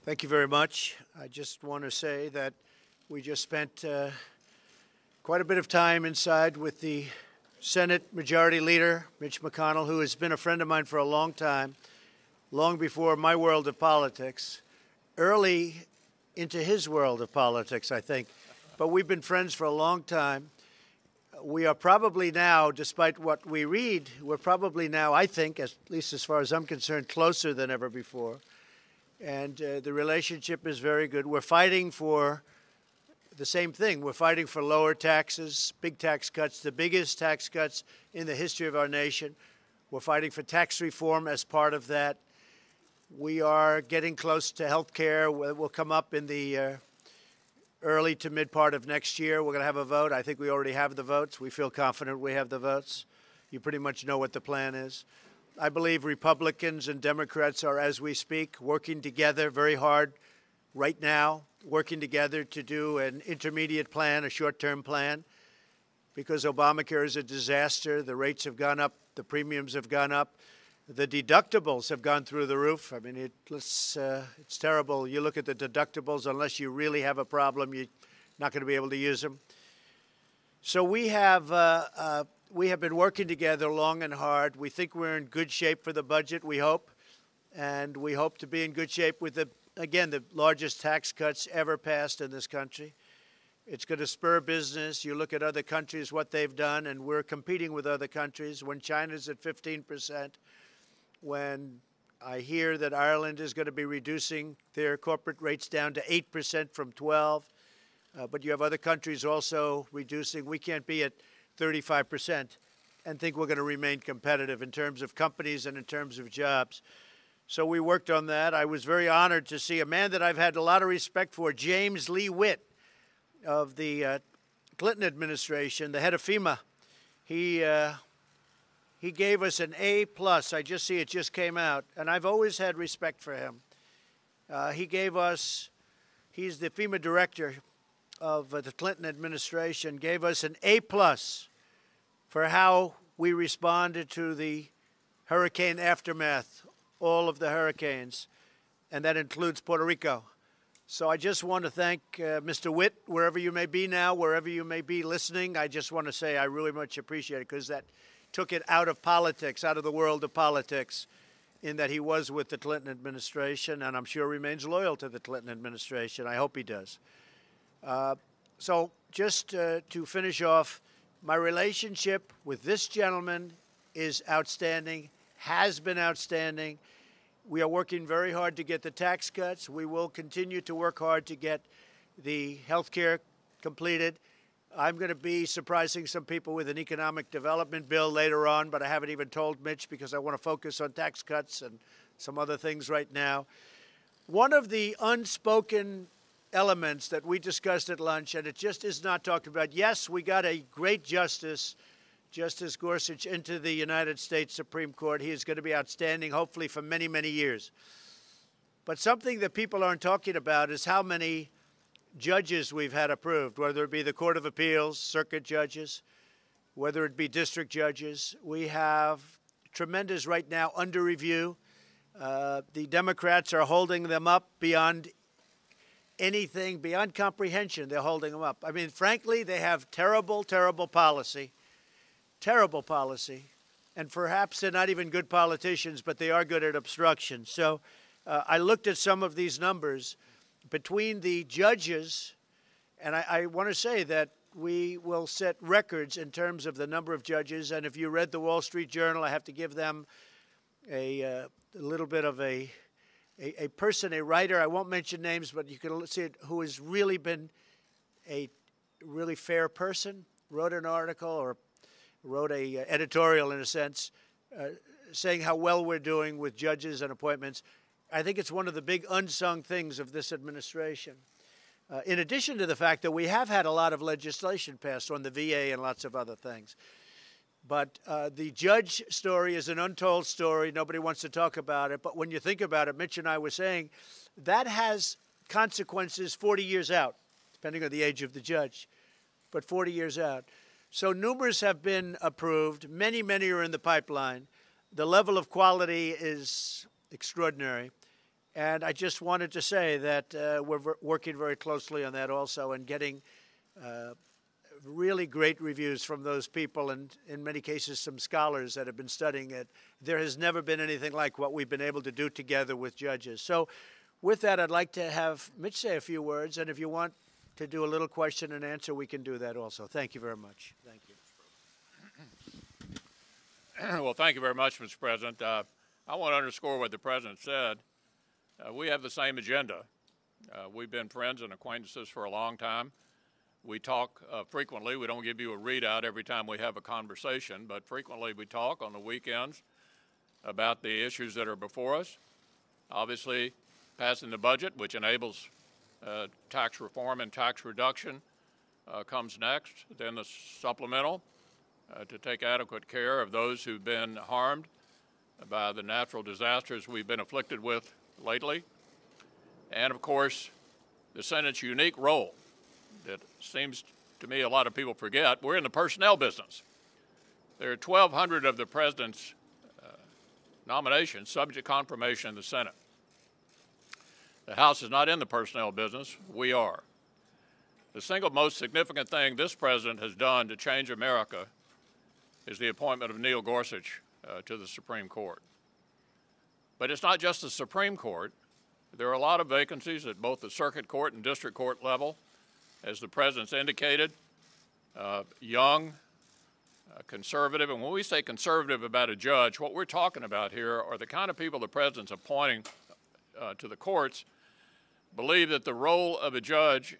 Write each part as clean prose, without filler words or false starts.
Thank you very much. I just want to say that we just spent quite a bit of time inside with the Senate Majority Leader, Mitch McConnell, who has been a friend of mine for a long time, long before my world of politics, early into his world of politics, I think. But we've been friends for a long time. We are probably now, despite what we read, we're probably now, I think, at least as far as I'm concerned, closer than ever before. And the relationship is very good. We're fighting for the same thing. We're fighting for lower taxes, big tax cuts, the biggest tax cuts in the history of our nation. We're fighting for tax reform as part of that. We are getting close to health care. We'll come up in the early to mid part of next year. We're going to have a vote. I think we already have the votes. We feel confident we have the votes. You pretty much know what the plan is. I believe Republicans and Democrats are, as we speak, working together very hard right now, working together to do an intermediate plan, a short-term plan, because Obamacare is a disaster. The rates have gone up. The premiums have gone up. The deductibles have gone through the roof. I mean, it's terrible. You look at the deductibles, unless you really have a problem, you're not going to be able to use them. So we have been working together long and hard. We think we're in good shape for the budget, we hope. And we hope to be in good shape with, again, the largest tax cuts ever passed in this country. It's going to spur business. You look at other countries, what they've done, and we're competing with other countries. When China's at 15%, when I hear that Ireland is going to be reducing their corporate rates down to 8% from 12%, but you have other countries also reducing. We can't be at 35% and think we're going to remain competitive in terms of companies and in terms of jobs. So we worked on that. I was very honored to see a man that I've had a lot of respect for, James Lee Witt of the Clinton administration, the head of FEMA. He gave us an A+. I just see it just came out, and I've always had respect for him. He's the FEMA director of the Clinton administration, gave us an A+ for how we responded to the hurricane aftermath, all of the hurricanes, and that includes Puerto Rico. So I just want to thank Mr. Witt, wherever you may be now, wherever you may be listening. I just want to say I really much appreciate it, because that took it out of politics, out of the world of politics, in that he was with the Clinton administration, and I'm sure remains loyal to the Clinton administration. I hope he does. So just to finish off, my relationship with this gentleman is outstanding, has been outstanding. We are working very hard to get the tax cuts. We will continue to work hard to get the health care completed. I'm going to be surprising some people with an economic development bill later on, but I haven't even told Mitch because I want to focus on tax cuts and some other things right now. One of the unspoken elements that we discussed at lunch, and it just is not talked about. Yes, we got a great justice, Justice Gorsuch, into the United States Supreme Court. He is going to be outstanding, hopefully, for many, many years. But something that people aren't talking about is how many judges we've had approved, whether it be the Court of Appeals, circuit judges, whether it be district judges. We have tremendous right now under review. The Democrats are holding them up beyond anything, beyond comprehension. They're holding them up. I mean, frankly, they have terrible, terrible policy, and perhaps they're not even good politicians, but they are good at obstruction. So I looked at some of these numbers between the judges, and I want to say that we will set records in terms of the number of judges. And if you read the Wall Street Journal, I have to give them a little bit of a person, a writer, I won't mention names, but you can see it, who has really been a really fair person, wrote an article or wrote a editorial, in a sense, saying how well we're doing with judges and appointments. I think it's one of the big unsung things of this administration. In addition to the fact that we have had a lot of legislation passed on the VA and lots of other things. But the judge story is an untold story. Nobody wants to talk about it. But when you think about it, Mitch and I were saying, that has consequences 40 years out, depending on the age of the judge, but 40 years out. So numerous have been approved. Many, many are in the pipeline. The level of quality is extraordinary. And I just wanted to say that we're working very closely on that also and getting really great reviews from those people and in many cases some scholars that have been studying it. There has never been anything like what we've been able to do together with judges. So with that, I'd like to have Mitch say a few words, and if you want to do a little question and answer, we can do that also. Thank you very much. Thank you. Well, thank you very much, Mr. President. I want to underscore what the President said. We have the same agenda. We've been friends and acquaintances for a long time. We talk frequently. We don't give you a readout every time we have a conversation, but frequently we talk on the weekends about the issues that are before us. Obviously, passing the budget, which enables tax reform and tax reduction, comes next. Then the supplemental to take adequate care of those who've been harmed by the natural disasters we've been afflicted with lately. And of course, the Senate's unique role that seems to me a lot of people forget. We're in the personnel business. There are 1,200 of the President's nominations subject to confirmation in the Senate. The House is not in the personnel business. We are. The single most significant thing this President has done to change America is the appointment of Neil Gorsuch to the Supreme Court. But it's not just the Supreme Court. There are a lot of vacancies at both the circuit court and district court level. As the President's indicated, young, conservative, and when we say conservative about a judge, what we're talking about here are the kind of people the President's appointing to the courts believe that the role of a judge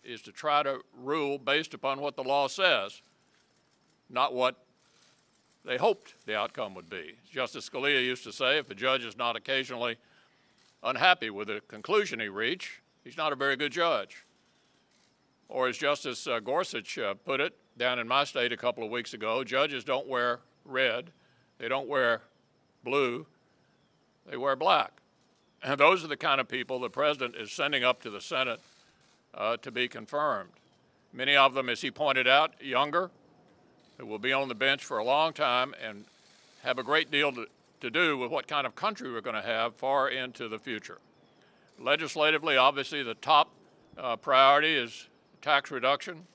is to try to rule based upon what the law says, not what they hoped the outcome would be. Justice Scalia used to say, if a judge is not occasionally unhappy with the conclusion he reached, he's not a very good judge. Or as Justice Gorsuch put it down in my state a couple of weeks ago, judges don't wear red, they don't wear blue, they wear black. And those are the kind of people the President is sending up to the Senate to be confirmed. Many of them, as he pointed out, younger, who will be on the bench for a long time and have a great deal to do with what kind of country we're going to have far into the future. Legislatively, obviously, the top priority is tax reduction.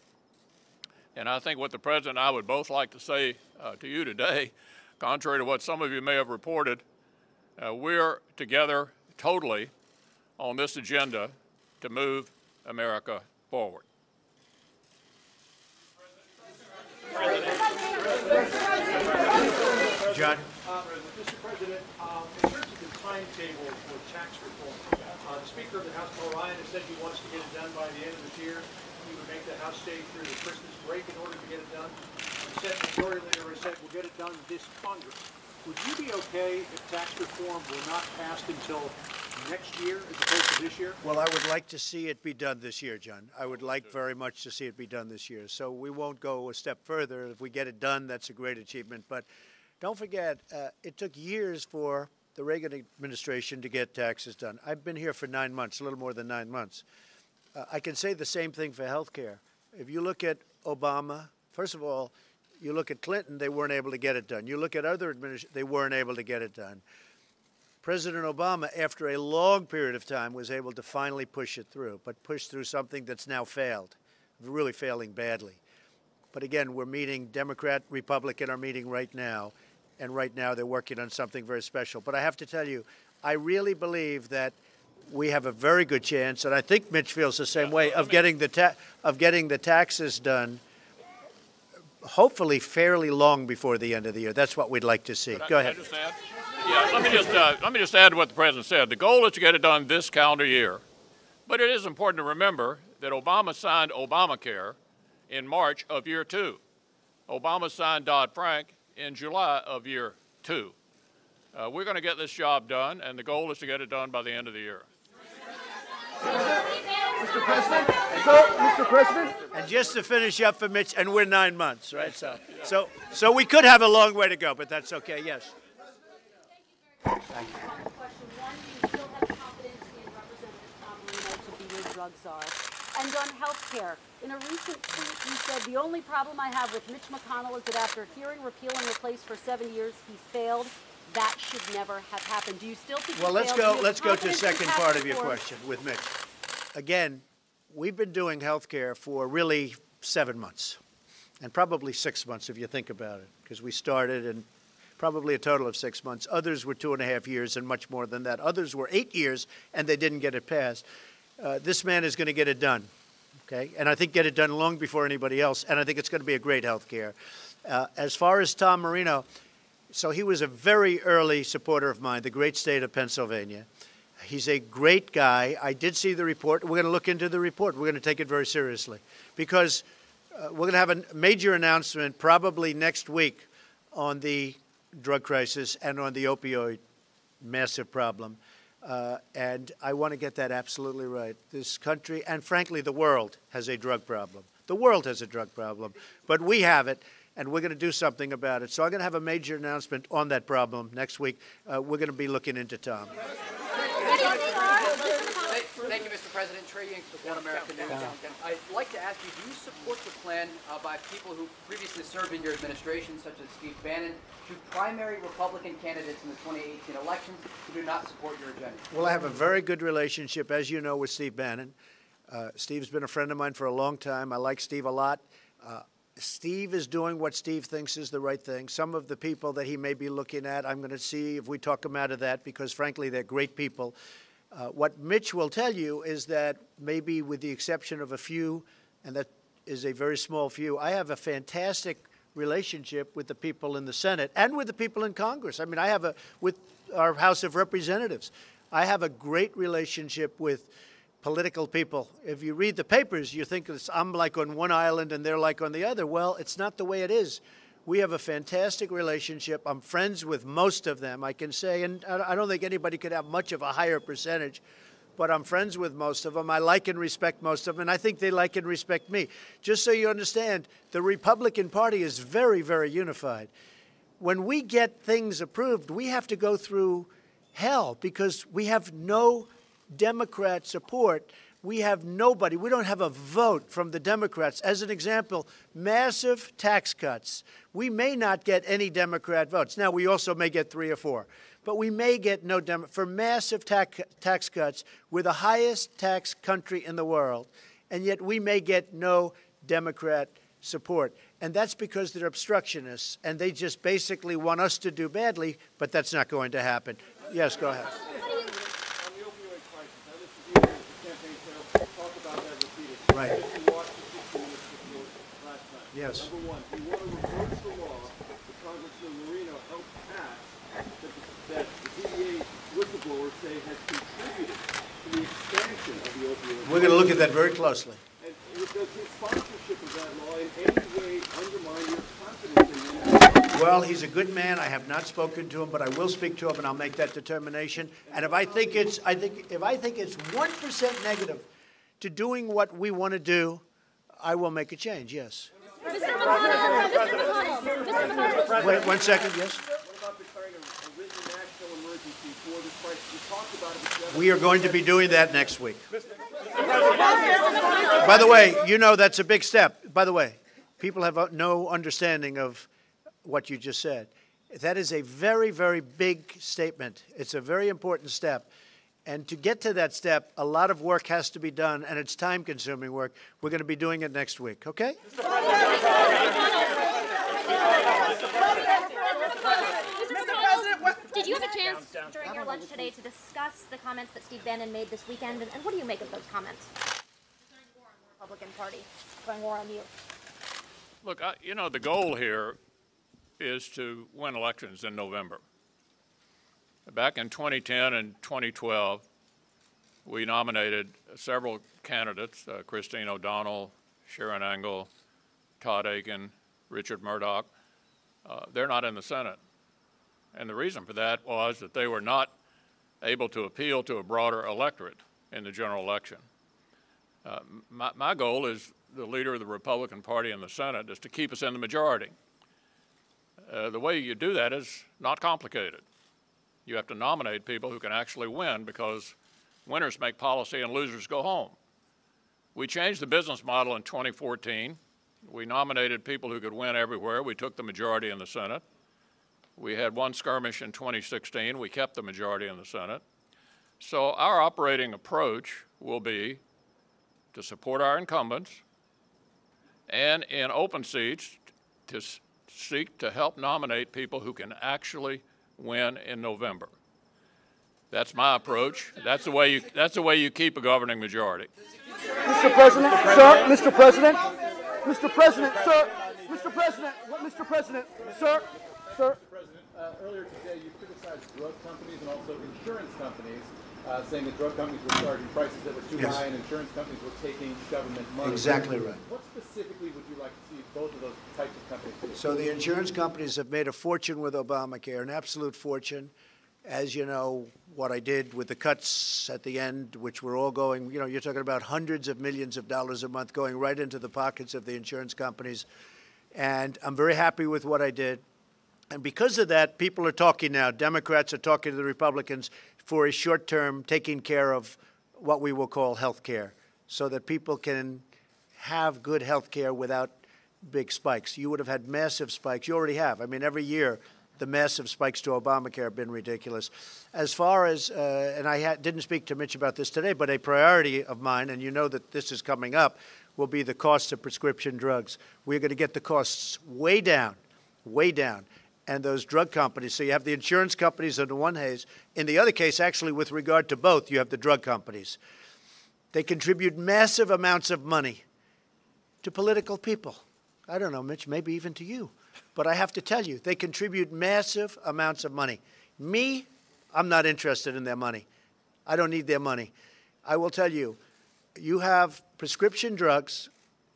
And I think what the President and I would both like to say to you today, contrary to what some of you may have reported, we're together totally on this agenda to move America forward. John. Mr. President, in terms of the timetable for tax reform, the Speaker of the House, Paul Ryan, has said he wants to get it done by the end of this year. He would make the House stay through the Christmas break in order to get it done. The Senate Majority Leader has said we'll get it done this Congress. Would you be okay if tax reform were not passed until next year as opposed to this year? Well, I would like to see it be done this year, John. I would like very much to see it be done this year. So we won't go a step further. If we get it done, that's a great achievement. But don't forget, it took years for the Reagan administration to get taxes done. I've been here for 9 months, a little more than 9 months. I can say the same thing for health care. If you look at Obama, first of all, you look at Clinton, they weren't able to get it done. You look at other administrations, they weren't able to get it done. President Obama, after a long period of time, was able to finally push it through, but push through something that's now failed, really failing badly. But again, we're meeting, Democrat, Republican are meeting right now, and right now they're working on something very special. But I have to tell you, I really believe that we have a very good chance, and I think Mitch feels the same way, of getting the taxes done, hopefully fairly long before the end of the year. That's what we'd like to see. Go ahead. Yeah, let me just add to what the President said. The goal is to get it done this calendar year. But it is important to remember that Obama signed Obamacare in March of year 2. Obama signed Dodd-Frank in July of year 2. We're going to get this job done, and the goal is to get it done by the end of the year. Mr. President? And just to finish up for Mitch, and we're 9 months, right? So we could have a long way to go, but that's okay. Yes. Thank you. Question one, do you still have confidence in Representative Tom Marino to be your drug czar? And on health care, in a recent tweet, you said, the only problem I have with Mitch McConnell is that after hearing repeal and replace for 7 years, he failed. that should never have happened. Do you still think? Well, you failed? Do you have let's go to the confidence in second tax part of your reform? question with Mitch. Again, we've been doing health care for really 7 months, and probably 6 months if you think about it, because we started in probably a total of 6 months. Others were 2.5 years and much more than that. Others were 8 years and they didn't get it passed. This man is going to get it done, okay? And I think get it done long before anybody else, and I think it's going to be a great health care. As far as Tom Marino, so he was a very early supporter of mine, the great state of Pennsylvania. He's a great guy. I did see the report. We're going to look into the report. We're going to take it very seriously because we're going to have a major announcement probably next week on the drug crisis and on the opioid massive problem. And I want to get that absolutely right. This country, and frankly, the world has a drug problem. The world has a drug problem, but we have it, and we're going to do something about it. So I'm going to have a major announcement on that problem next week. We're going to be looking into Tom. Thank you, Mr. President. Trey Yanks with One American News. I'd like to ask you, do you support the plan by people who previously served in your administration, such as Steve Bannon, to primary Republican candidates in the 2018 elections who do not support your agenda? Well, I have a very good relationship, as you know, with Steve Bannon. Steve's been a friend of mine for a long time. I like Steve a lot. Steve is doing what Steve thinks is the right thing. Some of the people that he may be looking at, I'm going to see if we talk him out of that because, frankly, they're great people. What Mitch will tell you is that maybe with the exception of a few, and that is a very small few, I have a fantastic relationship with the people in the Senate and with the people in Congress. I mean, I have with our House of Representatives. I have a great relationship with political people. If you read the papers, you think I'm like on one island and they're like on the other. Well, it's not the way it is. We have a fantastic relationship. I'm friends with most of them, I can say, and I don't think anybody could have much of a higher percentage, but I'm friends with most of them. I like and respect most of them, and I think they like and respect me. Just so you understand, the Republican Party is very, very unified. When we get things approved, we have to go through hell because we have no Democrat support. We have nobody. We don't have a vote from the Democrats. As an example, massive tax cuts. We may not get any Democrat votes. Now, we also may get 3 or 4. But we may get no Democrat for massive tax cuts. We're the highest tax country in the world. And yet we may get no Democrat support. And that's because they're obstructionists. And they just basically want us to do badly. But that's not going to happen. Yes, go ahead. Right. Yes. Number one, you want to reverse the law that Congressman Marino helped pass that the DEA whistleblowers say has contributed to the expansion of the opioid. We're going to look at that very closely. And does his sponsorship of that law in any way undermine your confidence in him? Well, he's a good man. I have not spoken to him, but I will speak to him, and I'll make that determination. And if I think it's 1% negative to doing what we want to do, I will make a change, yes. Mr. McConnell. Wait 1 second, yes? What about declaring a written national emergency for this crisis? You talked about it, but We are going to be doing that next week. By the way, you know that's a big step. By the way, people have no understanding of what you just said. That is a very, very big statement. It's a very important step. And to get to that step, a lot of work has to be done, and it's time-consuming work. We're going to be doing it next week, okay? Mr. President, did you have a chance during your lunch today to discuss the comments that Steve Bannon made this weekend, and what do you make of those comments? Declaring war on the Republican Party, declaring war on you. Look, you know, the goal here is to win elections in November. Back in 2010 and 2012, we nominated several candidates, Christine O'Donnell, Sharon Angle, Todd Akin, Richard Murdoch. They're not in the Senate. And the reason for that was that they were not able to appeal to a broader electorate in the general election. My goal as the leader of the Republican Party in the Senate is to keep us in the majority. The way you do that is not complicated. You have to nominate people who can actually win because winners make policy and losers go home. We changed the business model in 2014. We nominated people who could win everywhere. We took the majority in the Senate. We had one skirmish in 2016. We kept the majority in the Senate. So our operating approach will be to support our incumbents and in open seats to seek to help nominate people who can actually win in November. That's my approach. That's the way you keep a governing majority. Mr. President, sir, Mr. President, Mr. President, sir, Mr. President, Mr. President, sir, sir. Earlier today, you criticized drug companies and also insurance companies, saying that drug companies were charging prices that were too high and insurance companies were taking government money. Exactly right. What specifically would you like to see both of those types of companies do? So the insurance companies have made a fortune with Obamacare, an absolute fortune. As you know, what I did with the cuts at the end, which were all going, you know, you're talking about hundreds of millions of dollars a month going right into the pockets of the insurance companies. And I'm very happy with what I did. And because of that, people are talking now. Democrats are talking to the Republicans for a short-term taking care of what we will call health care, so that people can have good health care without big spikes. You would have had massive spikes. You already have. I mean, every year, the massive spikes to Obamacare have been ridiculous. As far as, and I didn't speak to Mitch about this today, but a priority of mine, and you know that this is coming up, will be the cost of prescription drugs. We're going to get the costs way down, way down. And those drug companies, so you have the insurance companies in the one case. In the other case, actually, with regard to both, you have the drug companies. They contribute massive amounts of money to political people. I don't know, Mitch, maybe even to you. But I have to tell you, they contribute massive amounts of money. Me, I'm not interested in their money. I don't need their money. I will tell you, you have prescription drugs.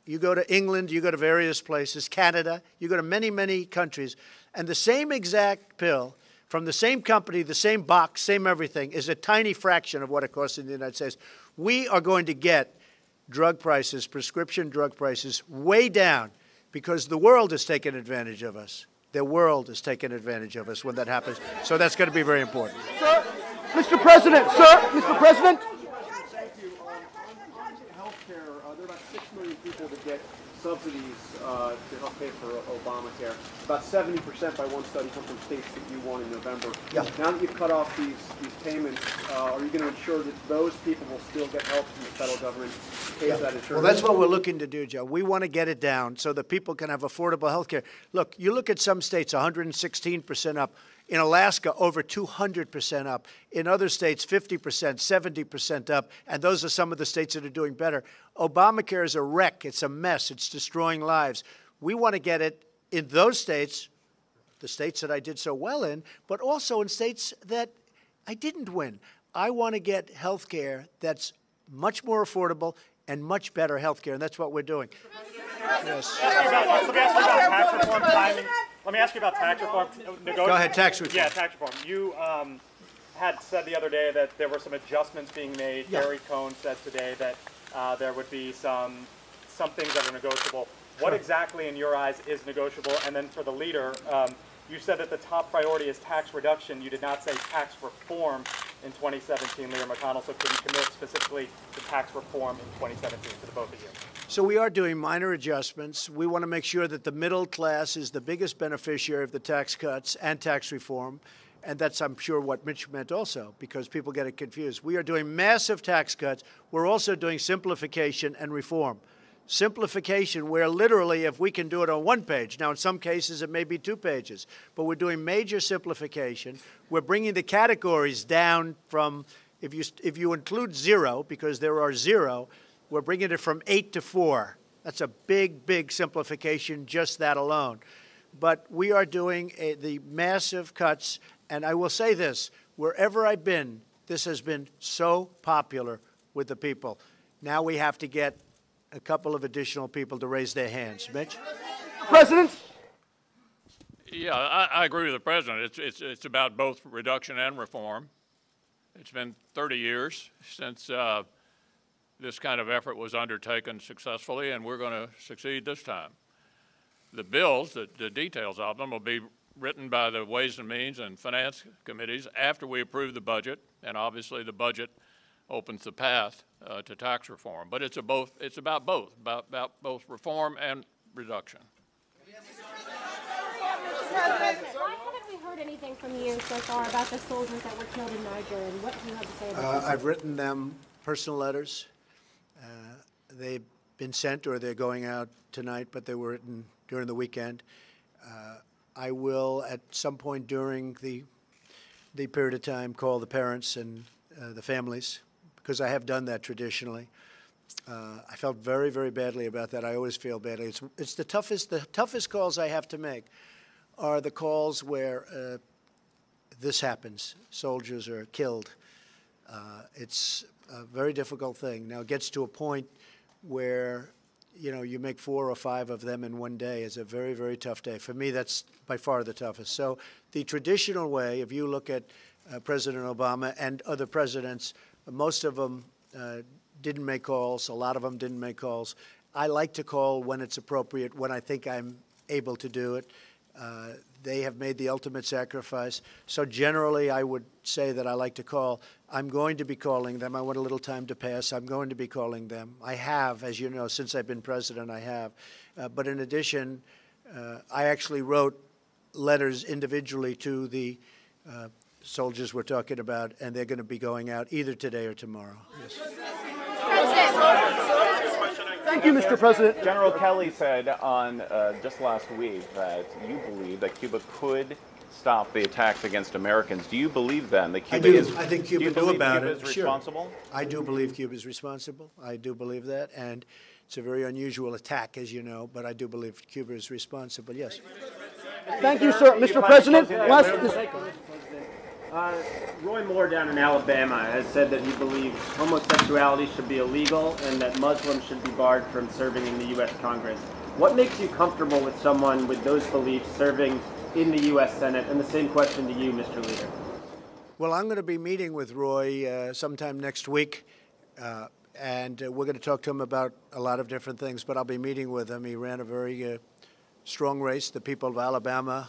You go to England, you go to various places, Canada, you go to many, many countries, and the same exact pill from the same company, the same box, same everything, is a tiny fraction of what it costs in the United States. We are going to get drug prices, prescription drug prices, way down because the world has taken advantage of us. The world has taken advantage of us when that happens. So that's going to be very important. Sir, Mr. President, sir, Mr. President. Thank you. On healthcare, there are about 6 million people that get subsidies to help pay for Obamacare. About 70% by one study come from states that you won in November. Yeah. Now that you've cut off these payments, are you going to ensure that those people will still get help from the federal government to pay for that insurance? Well, that's what we're looking to do, Joe. We want to get it down so that people can have affordable health care. Look, you look at some states, 116% up. In Alaska, over 200% up. In other states, 50%, 70% up. And those are some of the states that are doing better. Obamacare is a wreck. It's a mess. It's destroying lives. We want to get it in those states, the states that I did so well in, but also in states that I didn't win. I want to get health care that's much more affordable and much better health care, and that's what we're doing. Yes. Let me ask you about tax reform. Go ahead, tax reform. Yeah, tax reform. You had said the other day that there were some adjustments being made. Yeah. Gary Cohn said today that there would be some things that are negotiable. What exactly, in your eyes, is negotiable? And then for the leader, you said that the top priority is tax reduction. You did not say tax reform in 2017, Leader McConnell. So could you commit specifically to tax reform in 2017 for the both of you? So we are doing minor adjustments. We want to make sure that the middle class is the biggest beneficiary of the tax cuts and tax reform. And that's, I'm sure, what Mitch meant also, because people get it confused. We are doing massive tax cuts. We're also doing simplification and reform. Simplification, where literally if we can do it on one page, now in some cases it may be 2 pages, but we're doing major simplification. We're bringing the categories down from, if you include 0, because there are 0, we're bringing it from 8 to 4. That's a big, big simplification, just that alone. But we are doing the massive cuts, and I will say this, wherever I've been, this has been so popular with the people. Now we have to get a couple of additional people to raise their hands. Mitch? President? Yeah, I agree with the president. It's about both reduction and reform. It's been 30 years since this kind of effort was undertaken successfully, and we're going to succeed this time. The bills, the details of them, will be written by the Ways and Means and Finance committees after we approve the budget, and obviously the budget opens the path to tax reform. But it's about both reform and reduction. Why haven't we heard heard anything from you so far about the soldiers that were killed in Niger, and what do you have to say about that? I've written them personal letters. They've been sent or they're going out tonight, but they were written during the weekend. I will, at some point during the period of time, call the parents and the families, because I have done that traditionally. I felt very, very badly about that. I always feel badly. It's the toughest calls I have to make are the calls where this happens. Soldiers are killed. It's a very difficult thing. Now, it gets to a point where, you know, you make 4 or 5 of them in one day. Is a very, very tough day. For me, that's by far the toughest. So the traditional way, if you look at President Obama and other presidents, most of them didn't make calls. A lot of them didn't make calls. I like to call when it's appropriate, when I think I'm able to do it. They have made the ultimate sacrifice. So generally, I would say that I like to call. I'm going to be calling them. I want a little time to pass. I'm going to be calling them. I have, as you know, since I've been president, I have. But in addition, I actually wrote letters individually to the soldiers we're talking about, and they're going to be going out either today or tomorrow. Yes. Thank you, Mr. President. General Kelly said on just last week that you believe that Cuba could stop the attacks against Americans. Do you believe then that Cuba is? I think Cuba do you believe about Cuba it. is responsible? Sure. I do believe Cuba is responsible. I do believe that, and it's a very unusual attack, as you know. But I do believe Cuba is responsible. Yes. Thank you, sir. Mr. President, Roy Moore down in Alabama has said that he believes homosexuality should be illegal and that Muslims should be barred from serving in the U.S. Congress. What makes you comfortable with someone with those beliefs serving in the U.S. Senate? And the same question to you, Mr. Leader. Well, I'm going to be meeting with Roy sometime next week, and we're going to talk to him about a lot of different things, but I'll be meeting with him. He ran a very strong race. The people of Alabama,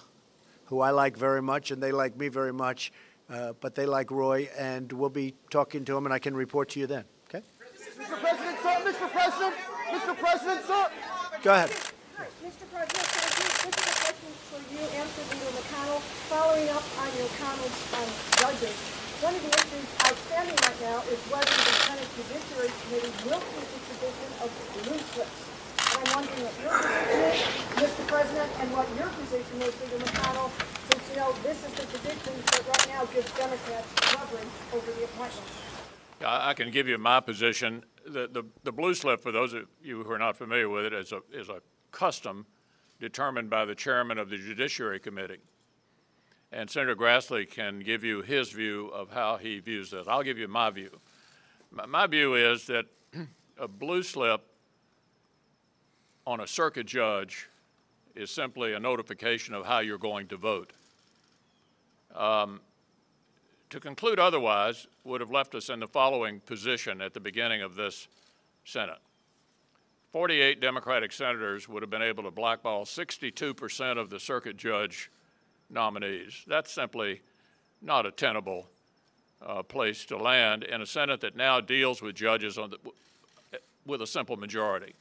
who I like very much, and they like me very much, but they like Roy, and we'll be talking to him, and I can report to you then. Okay? Mr. President, sir. Mr. President. Mr. President, sir. Go ahead. Mr. President, thank you. This is a question for you and for Leader McConnell. Following up on your comments on judges, one of the issues outstanding right now is whether the Senate Judiciary Committee will keep the tradition of blue slips. And I'm wondering what your position is, Mr. President, and what your position is, Leader McConnell, since, you know, this is the tradition that right now gives Democrats leverage over the appointments. I can give you my position. The blue slip, for those of you who are not familiar with it, is a custom determined by the chairman of the Judiciary Committee. And Senator Grassley can give you his view of how he views this. I'll give you my view. My view is that a blue slip on a circuit judge is simply a notification of how you're going to vote. To conclude otherwise would have left us in the following position at the beginning of this Senate. 48 Democratic senators would have been able to blackball 62% of the circuit judge nominees. That's simply not a tenable place to land in a Senate that now deals with judges with a simple majority.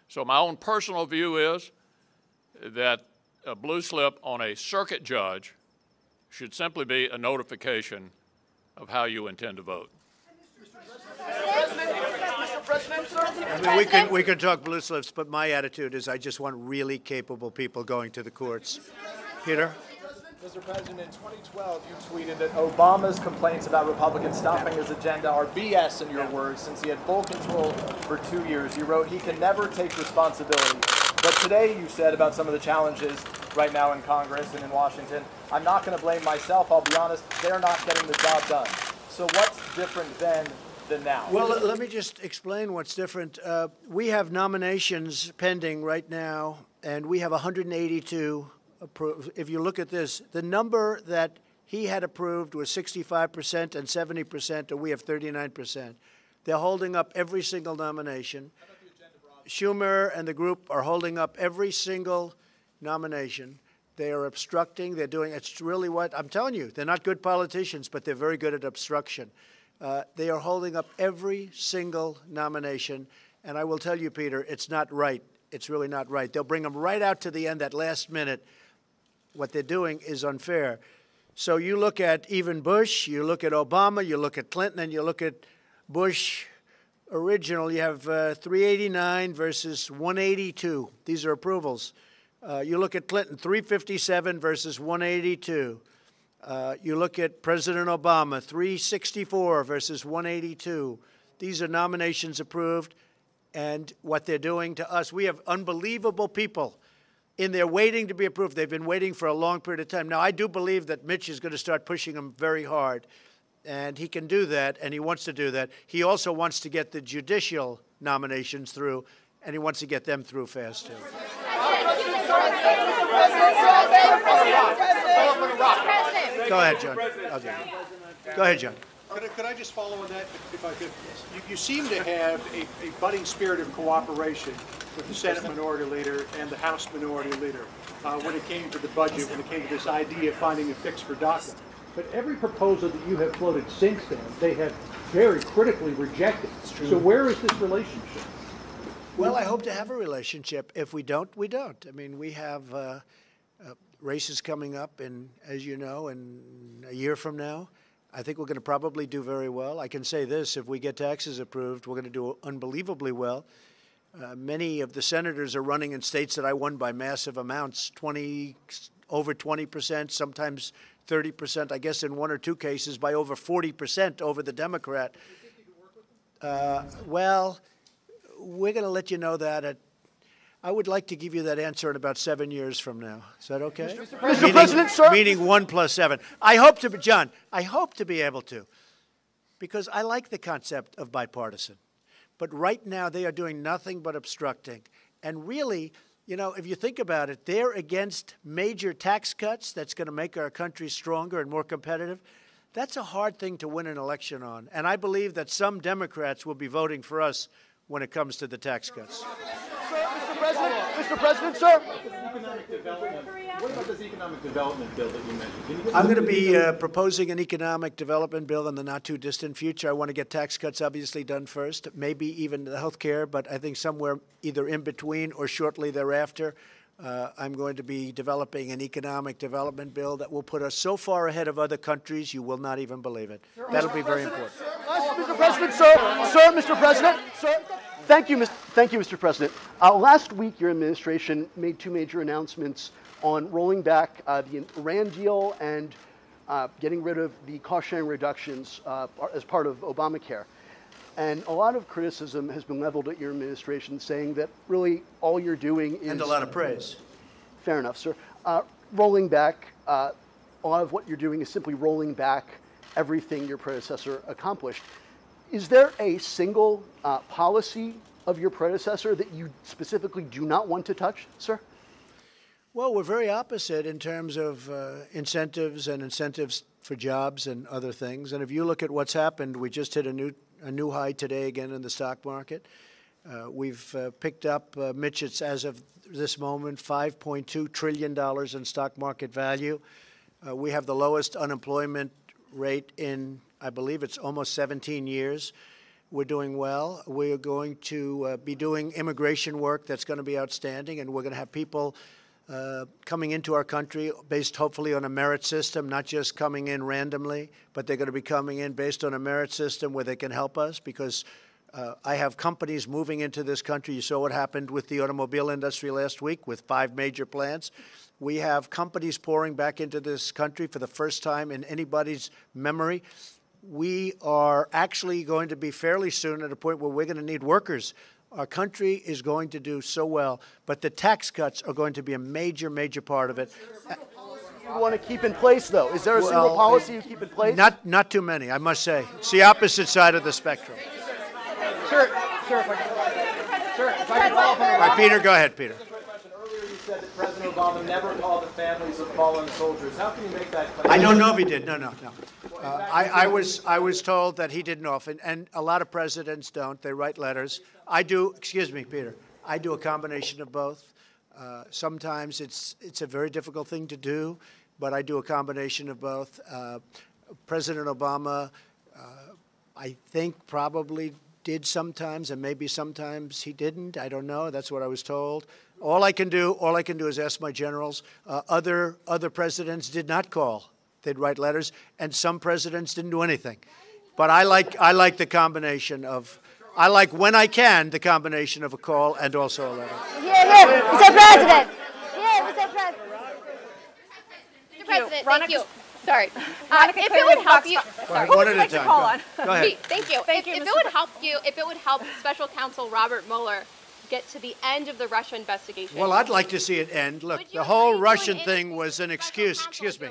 So my own personal view is that a blue slip on a circuit judge should simply be a notification of how you intend to vote. I mean, we can talk blue slips, but my attitude is I just want really capable people going to the courts. Peter? Mr. President, in 2012, you tweeted that Obama's complaints about Republicans stopping his agenda are BS, in your words, since he had full control for 2 years. You wrote, he can never take responsibility. But today you said about some of the challenges right now in Congress and in Washington, I'm not going to blame myself. I'll be honest, they're not getting the job done. So what's different then than now? Well, let me just explain what's different. We have nominations pending right now, and we have 182 approved. If you look at this, the number that he had approved was 65% and 70%, and we have 39%. They're holding up every single nomination. Schumer and the group are holding up every single nomination. They are obstructing. They're doing, it's really what, I'm telling you, they're not good politicians, but they're very good at obstruction. They are holding up every single nomination. And I will tell you, Peter, it's not right. It's really not right. They'll bring them right out to the end, that last minute. What they're doing is unfair. So you look at even Bush, you look at Obama, you look at Clinton, and you look at Bush original, you have 389 versus 182. These are approvals. You look at Clinton, 357 versus 182. You look at President Obama, 364 versus 182. These are nominations approved, and what they're doing to us, we have unbelievable people in there waiting to be approved. They've been waiting for a long period of time. Now, I do believe that Mitch is going to start pushing them very hard, and he can do that, and he wants to do that. He also wants to get the judicial nominations through, and he wants to get them through fast, too. Go ahead, John. Go ahead, John. Could I just follow on that, if I could? You seem to have a budding spirit of cooperation with the Senate Minority Leader and the House Minority Leader when it came to the budget, when it came to this idea of finding a fix for DACA. But every proposal that you have floated since then, they have very critically rejected. So where is this relationship? Well, I hope to have a relationship. If we don't, we don't. I mean, we have races coming up, and as you know, in a year from now, I think we're going to probably do very well. I can say this, if we get taxes approved, we're going to do unbelievably well. Many of the senators are running in states that I won by massive amounts, over 20%, sometimes 30%, I guess in one or two cases by over 40% over the Democrat. Well, we're going to let you know that I would like to give you that answer in about 7 years from now. Is that okay? Mr. President, sir. Meaning 1 + 7. I hope to be, John, I hope to be able to, because I like the concept of bipartisan. But right now they are doing nothing but obstructing. And really, you know, if you think about it, they're against major tax cuts that's going to make our country stronger and more competitive. That's a hard thing to win an election on. And I believe that some Democrats will be voting for us when it comes to the tax cuts. Mr. President, sir. What about this economic development bill that you mentioned? I'm going to be proposing an economic development bill in the not-too-distant future. I want to get tax cuts obviously done first, maybe even the health care, but I think somewhere either in between or shortly thereafter, I'm going to be developing an economic development bill that will put us so far ahead of other countries you will not even believe it. That'll be very important. Mr. President, sir. Mr. President, sir. Thank you, Mr. President. Last week, your administration made two major announcements on rolling back the Iran deal and getting rid of the cost-sharing reductions as part of Obamacare. And a lot of criticism has been leveled at your administration, saying that really all you're doing is... And a lot of praise. Fair enough, sir. Rolling back, a lot of what you're doing is simply rolling back everything your predecessor accomplished. Is there a single policy of your predecessor that you specifically do not want to touch, sir? Well, we're very opposite in terms of incentives and incentives for jobs and other things. And if you look at what's happened, we just hit a new high today again in the stock market. We've picked up, Mitch, it's as of this moment, $5.2 trillion in stock market value. We have the lowest unemployment rate in, I believe it's almost 17 years. We're doing well. We're going to be doing immigration work that's going to be outstanding, and we're going to have people coming into our country based hopefully on a merit system, not just coming in randomly, but they're going to be coming in based on a merit system where they can help us, because I have companies moving into this country. You saw what happened with the automobile industry last week with 5 major plants. We have companies pouring back into this country for the first time in anybody's memory. We are actually going to be fairly soon at a point where we're going to need workers. Our country is going to do so well, but the tax cuts are going to be a major, major part of it. You want to keep in place, though? Is there a single policy you keep in place? Not too many, I must say. It's the opposite side of the spectrum. Sir, if I can follow up on All right, Peter, go ahead, Peter. Earlier you said that President Obama never called the families of fallen soldiers. How can you make that claim? I don't know if he did. No. I was told that he didn't often, and a lot of presidents don't. They write letters. I do. Excuse me, Peter. I do a combination of both. Sometimes it's a very difficult thing to do, but I do a combination of both. President Obama, I think, probably did sometimes, and maybe sometimes he didn't. I don't know. That's what I was told. All I can do is ask my generals. Other presidents did not call they'd write letters, and some presidents didn't do anything. But I like the combination of, I like when I can, the combination of a call and also a letter. Here, Mr. President. Here, Mr. President. Mr. President, thank you. Sorry. If it would help you, sorry. One at a time. Go ahead. Thank you. If it would help Special Counsel Robert Mueller get to the end of the Russia investigation. Well, I'd like to see it end. Look, the whole Russian thing was an excuse. Excuse me.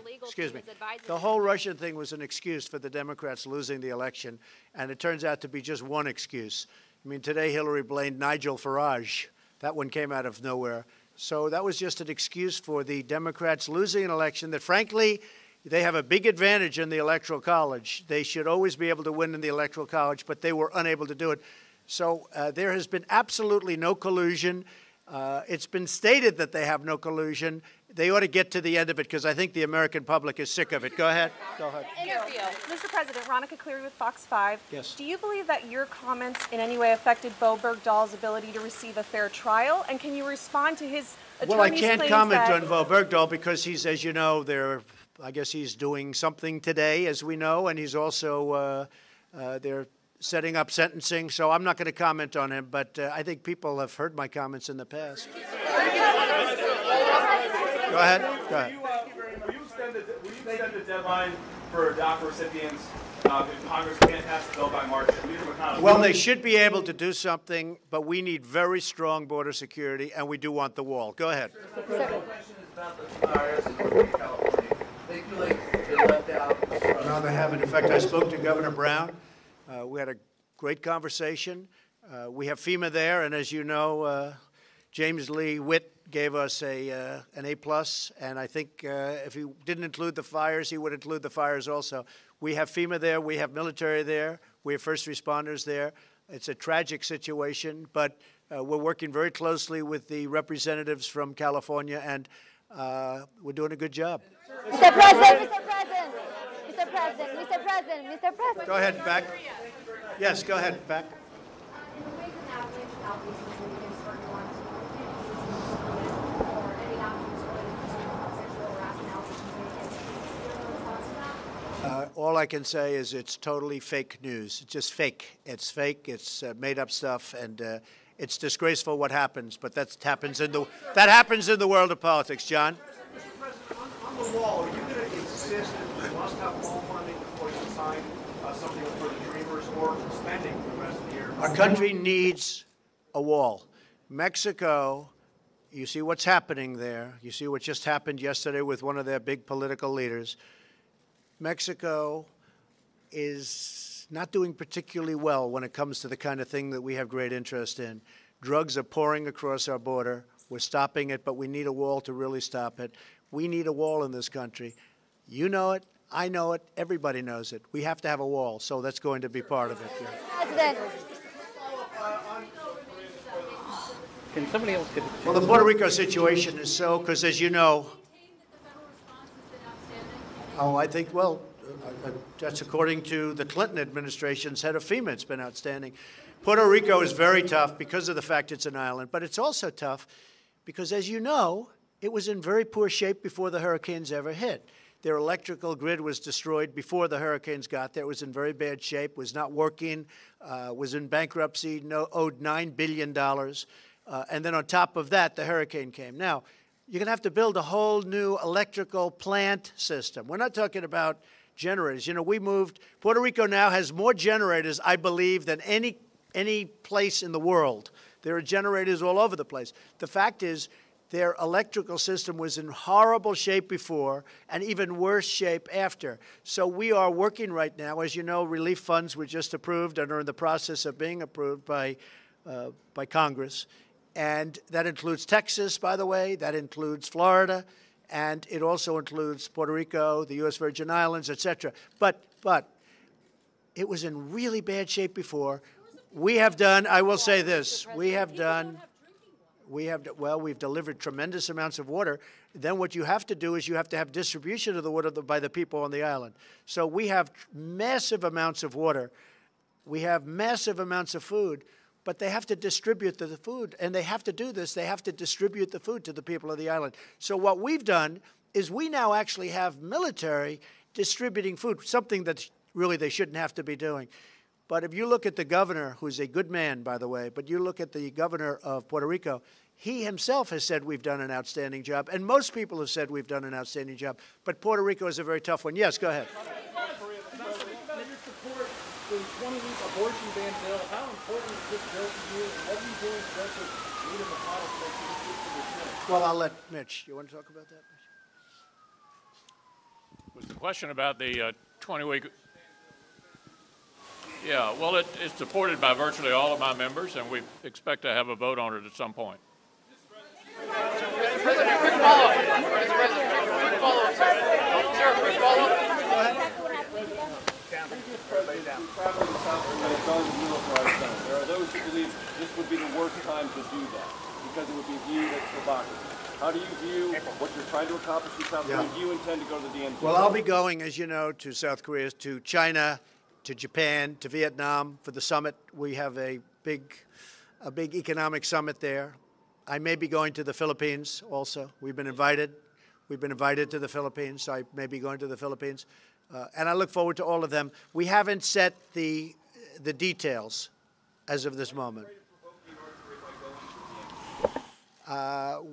The whole Russian thing was an excuse for the Democrats losing the election, and it turns out to be just one excuse. I mean, today Hillary blamed Nigel Farage. That one came out of nowhere. So that was just an excuse for the Democrats losing an election that, frankly, they have a big advantage in the Electoral College. They should always be able to win in the Electoral College, but they were unable to do it. So there has been absolutely no collusion. It's been stated that they have no collusion. They ought to get to the end of it because I think the American public is sick of it. Go ahead. Go ahead. Interview. Mr. President, Ronica Cleary with Fox 5. Yes. Do you believe that your comments in any way affected Bo Bergdahl's ability to receive a fair trial? And can you respond to his attorney's Well, I can't comment that... on Bo Bergdahl because he's, as you know, I guess he's doing something today, as we know, and he's also they're setting up sentencing. So I'm not going to comment on him, but I think people have heard my comments in the past. Go ahead. Go ahead. Will you extend the deadline for DACA recipients if Congress can't pass the bill by March? Well, they should be able to do something, but we need very strong border security, and we do want the wall. Go ahead. The question is about the fires in Northern California. They feel like they left out. No, they haven't. In fact, I spoke to Governor Brown. We had a great conversation. We have FEMA there, and as you know, James Lee Witt gave us an A+, and I think if he didn't include the fires, he would include the fires also. We have FEMA there. We have military there. We have first responders there. It's a tragic situation, but we're working very closely with the representatives from California, and we're doing a good job. Mr. President, Mr. President, Mr. President, Mr. President, Mr. President. Go ahead, back. Yes, go ahead, back. All I can say is it's totally fake news. It's just fake. It's fake. It's made up stuff, and it's disgraceful what happens. But that happens in the world of politics. John. Mr. President, on the wall, are you going to insist that we must have wall funding before you sign something for the Dreamers or spending for the rest of the year? Our country needs a wall. Mexico, you see what's happening there. You see what just happened yesterday with one of their big political leaders. Mexico is not doing particularly well when it comes to the kind of thing that we have great interest in. Drugs are pouring across our border. We're stopping it, but we need a wall to really stop it. We need a wall in this country. You know it. I know it. Everybody knows it. We have to have a wall, so that's going to be part of it. Yeah. President. Can somebody else get Well, the Puerto Rico situation is so, because as you know, I think, well, that's according to the Clinton administration's head of FEMA. It's been outstanding. Puerto Rico is very tough because of the fact it's an island, but it's also tough because, as you know, it was in very poor shape before the hurricanes ever hit. Their electrical grid was destroyed before the hurricanes got there. It was in very bad shape, was not working, was in bankruptcy, owed $9 billion. And then on top of that, the hurricane came. Now, you're going to have to build a whole new electrical plant system. We're not talking about generators. You know, Puerto Rico now has more generators, I believe, than any place in the world. There are generators all over the place. The fact is, their electrical system was in horrible shape before and even worse shape after. So we are working right now. As you know, relief funds were just approved and are in the process of being approved by Congress. And that includes Texas, by the way. That includes Florida. And it also includes Puerto Rico, the U.S. Virgin Islands, et cetera. But it was in really bad shape before. We have done, I will say this, we've delivered tremendous amounts of water. Then what you have to do is you have to have distribution of the water by the people on the island. So we have massive amounts of water. We have massive amounts of food. But they have to distribute the food, and they have to do this. They have to distribute the food to the people of the island. So what we've done is we now actually have military distributing food, something that really they shouldn't have to be doing. But if you look at the governor, who's a good man, by the way, but you look at the governor of Puerto Rico, he himself has said we've done an outstanding job, and most people have said we've done an outstanding job. But Puerto Rico is a very tough one. Yes, go ahead. The 20-week abortion ban bill, how important is this bill to you, and what are you doing to work with Vidme Channel to make sure this gets to the Senate? Well, I'll let Mitch. You want to talk about that, Mitch? Was the question about the 20-week? Yeah, well, it's supported by virtually all of my members, and we expect to have a vote on it at some point. Mr. President, quick follow-up. Mr. President, quick follow-up, sir. Sir, quick follow-up. There are those who believe this would be the worst time to do that because it would be viewed as provocative. How do you view what you're trying to accomplish in South Korea? Do you intend to go to the DNC? Well, I'll be going, as you know, to South Korea, to China, to Japan, to Vietnam for the summit. We have a big economic summit there. I may be going to the Philippines also. We've been invited. We've been invited to the Philippines, so I may be going to the Philippines. And I look forward to all of them. We haven't set the details as of this moment.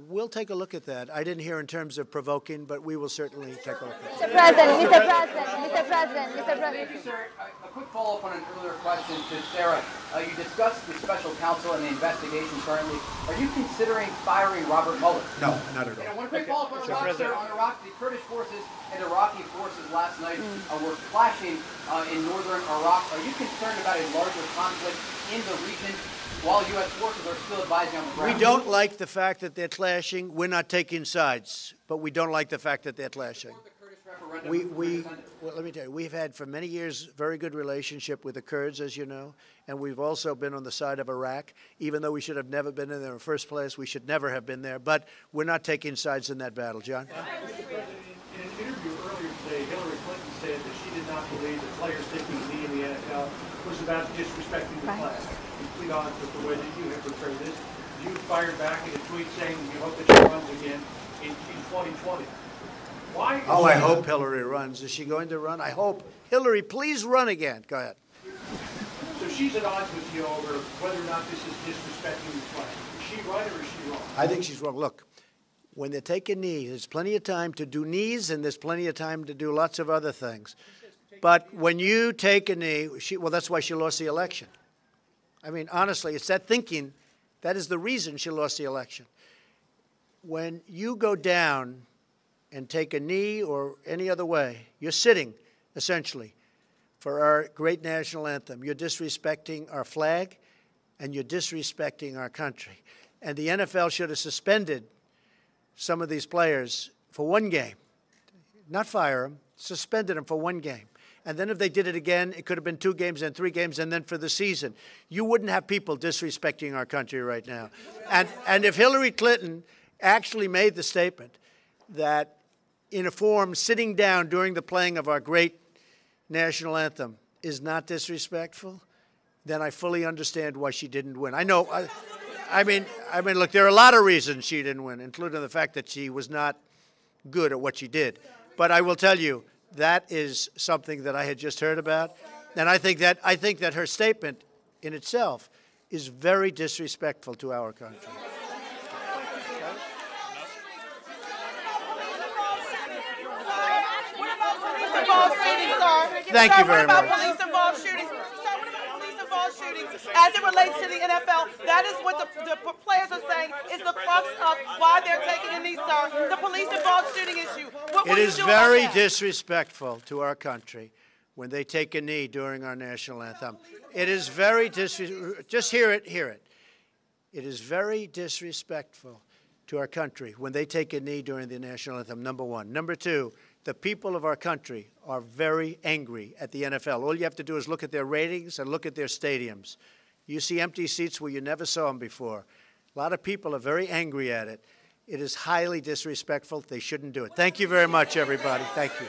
We'll take a look at that. I didn't hear in terms of provoking, but we will certainly take a look at that. Mr. President. Sir, a quick follow-up on an earlier question to Sarah. You discussed the special counsel and the investigation currently. Are you considering firing Robert Mueller? No, not at all. And one quick follow-up on Iraq, sir. On Iraq, the Kurdish forces and Iraqi forces last night were clashing in northern Iraq. Are you concerned about a larger conflict in the region while U.S. forces are still advising on the ground? We don't like the fact that they're clashing. We're not taking sides, but we don't like the fact that they're clashing. Well, let me tell you, we've had for many years very good relationship with the Kurds, as you know, and we've also been on the side of Iraq. Even though we should have never been in there in the first place, we should never have been there. But we're not taking sides in that battle, John. In an interview earlier today, Hillary Clinton said that she did not believe that players taking a knee in the NFL was about disrespecting the flag. Complete odds with the way that you have portrayed this. You fired back in a tweet saying you hope that she runs again in 2020. Why? Oh, I hope Hillary runs. Is she going to run? I hope. Hillary, please run again. Go ahead. So she's at odds with you over whether or not this is disrespecting the flag. Is she right or is she wrong? I think she's wrong. Look, when they take a knee, there's plenty of time to do knees, and there's plenty of time to do lots of other things. But when you take a knee, well, that's why she lost the election. I mean, honestly, it's that thinking. That is the reason she lost the election. When you go down and take a knee or any other way, you're sitting, essentially, for our great national anthem. You're disrespecting our flag, and you're disrespecting our country. And the NFL should have suspended some of these players for one game. Not fire them, suspended them for one game. And then if they did it again, it could have been 2 games and 3 games, and then for the season. You wouldn't have people disrespecting our country right now. And if Hillary Clinton actually made the statement that in a form sitting down during the playing of our great national anthem is not disrespectful, then I fully understand why she didn't win. I know, I mean, look, there are a lot of reasons she didn't win, including the fact that she was not good at what she did. But I will tell you, that is something that I had just heard about, and I think that her statement in itself is very disrespectful to our country. Thank you very much. What about police-involved shootings? Sir, what about police-involved shootings as it relates to the NFL? That is what the players are saying is the crux of why they're taking a knee, sir. The police-involved shooting issue. It is very disrespectful to our country when they take a knee during our national anthem. It is very disrespectful. Just hear it, hear it. It is very disrespectful to our country when they take a knee during the national anthem, number one. Number two, the people of our country are very angry at the NFL. All you have to do is look at their ratings and look at their stadiums. You see empty seats where you never saw them before. A lot of people are very angry at it. It is highly disrespectful. They shouldn't do it. Thank you very much, everybody. Thank you.